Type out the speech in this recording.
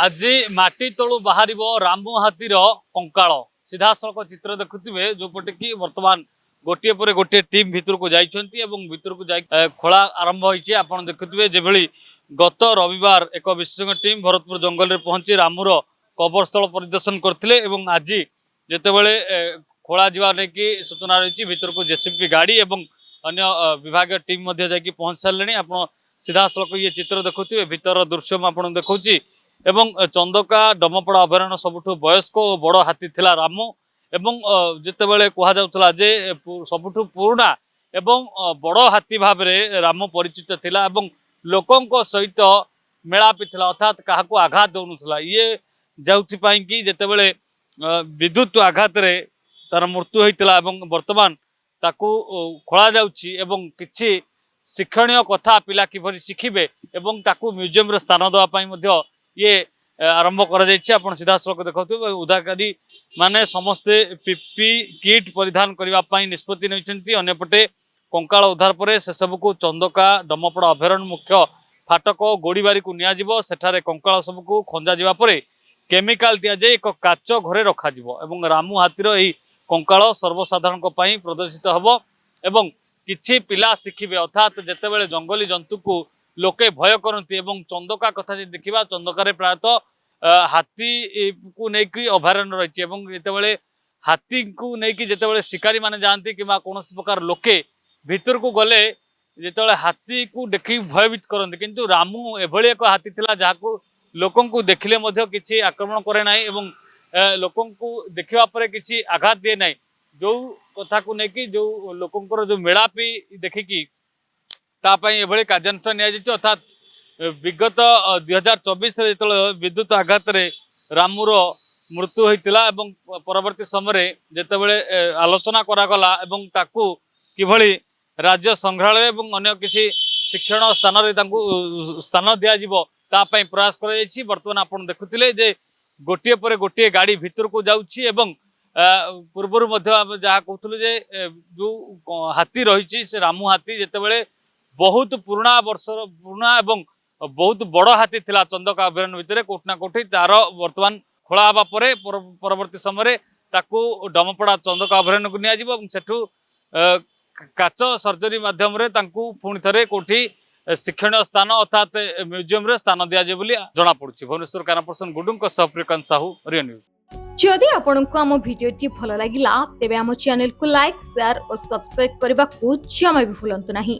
आज माटी तलु बाहर रामू हाथीर कंकाल सीधा सड़क चित्र देखुवे जोपटे कि बर्तमान गोटे पर गोटे टीम भितर को भितर को जाई खोला आरंभ होइछि। आपण देखुवे जेभली गत रविवार एक विशेषज्ञ टीम भरतपुर जंगल में पहुंची रामूर कबर स्थल परिदर्शन करथिले एवं आज जेतेबेले खोला जीवा नेकी सूचना रही भितर को जेसीबी गाड़ी एवं अन्य विभाग टीम जाकि पहुंच सारे। आप सीधा सड़क ये चित्र देखुवे भितर दृश्य आपन देखौछि एवं चंदका डमपड़ा अभयारण्य सबुठु वयस्क और बड़ हाथी थिला रामू एवं जितेबाला कहुला जे सबुठु पुराना एवं बड़ हाथी भाव में रामू परिचित थिला एवं लोकों सहित मेलापी थिला अर्थात क्या आघात दौनुला ये जाउथि कि जितेबाला विद्युत आघात रे तार मृत्यु होता वर्तमान ताकू खोला जाउछि एवं किछि शिक्षणीय कथा पिला किभली शिखिबे एवं ताकू म्यूजियम रे स्थान देवा पई मध्य ये आरंभ कर सीधा सड़क देखते उद्धारकारी माने समस्ते पीपी किट परिधान करने निष्पत्ति नहीं। अंपटे कंकाल उद्धार पर से सबको चंदका डमपड़ा अभयारण्य मुख्य फाटक गोड़ीबारी को नियाजिबो सेठारे कंकाल सबको खंजा जिबा परे केमिकाल दिया जाए एक काच घरे रखा जिवो एवं रामू हाथीर एही कंकाल सर्वसाधारण को पई प्रदर्शित हबो एवं किछि पिला शिखिबे अर्थात जेतेबेले जंगली जंतु को लोके भय करती एवं चंदका कथा देखा चंदकार प्रायतः हाथी को लेकिन अभयारण्य रही जितेबाला हाथी को लेकिन जितेबाला शिकारी माने जाती कि कौन प्रकार लोके भितर को गले जिते हाथी को देखी भयभीत करते किंतु रामू एभली एक हाथी थिला जहां लोकों को देखिले किसी आक्रमण करे ना एवं लोकों को देखा पर किसी आघात दिए ना जो कथा को लेकिन जो लोकों जो मेलापी देखिकी एभली कार्यानुष्ठान निया अर्थात विगत 2024 जो विद्युत आघात रे रामूर मृत्यु होता एवं परवर्ती समय जितेबाला आलोचना करागला एवं ताकू किभली राज्य संग्रहालय एवं अन्य किसी शिक्षण स्थान स्थान दिज्व तापाई प्रयास कर बर्तमान आप देखुले जे गोटे पर गोटे गाड़ी भितर को जाउछि एवं पूर्वर जहाँ कहूँ जे जो हाथी रही से रामू हाथी जितेबाला बहुत पुराना वर्षर पुराना एवं बहुत बड़ हाथी थिला चंदका अभयारण्य भितर कोठना कोठी तार वर्तमान खोला हवा परे परवर्ती समय ताकू डमपड़ा चंदका अभयारण्य को नियाजिबो सेठू काच सर्जरी माध्यम रे तांकू पुणी थरे कोठी शिक्षण स्थान अर्थात म्यूजियम रे स्थान दिया जाय बोली जना पड़ुछि। भुवनेश्वर काना पर्सन गुडुंक सप्रिकांत साहू रियो न्यूज। जदि आपनकु आम भिडियोटी भल लागिला तेबे आम चैनल को लाइक शेयर और सब्सक्राइब करबा को जमा भी भूलंतु नहीं।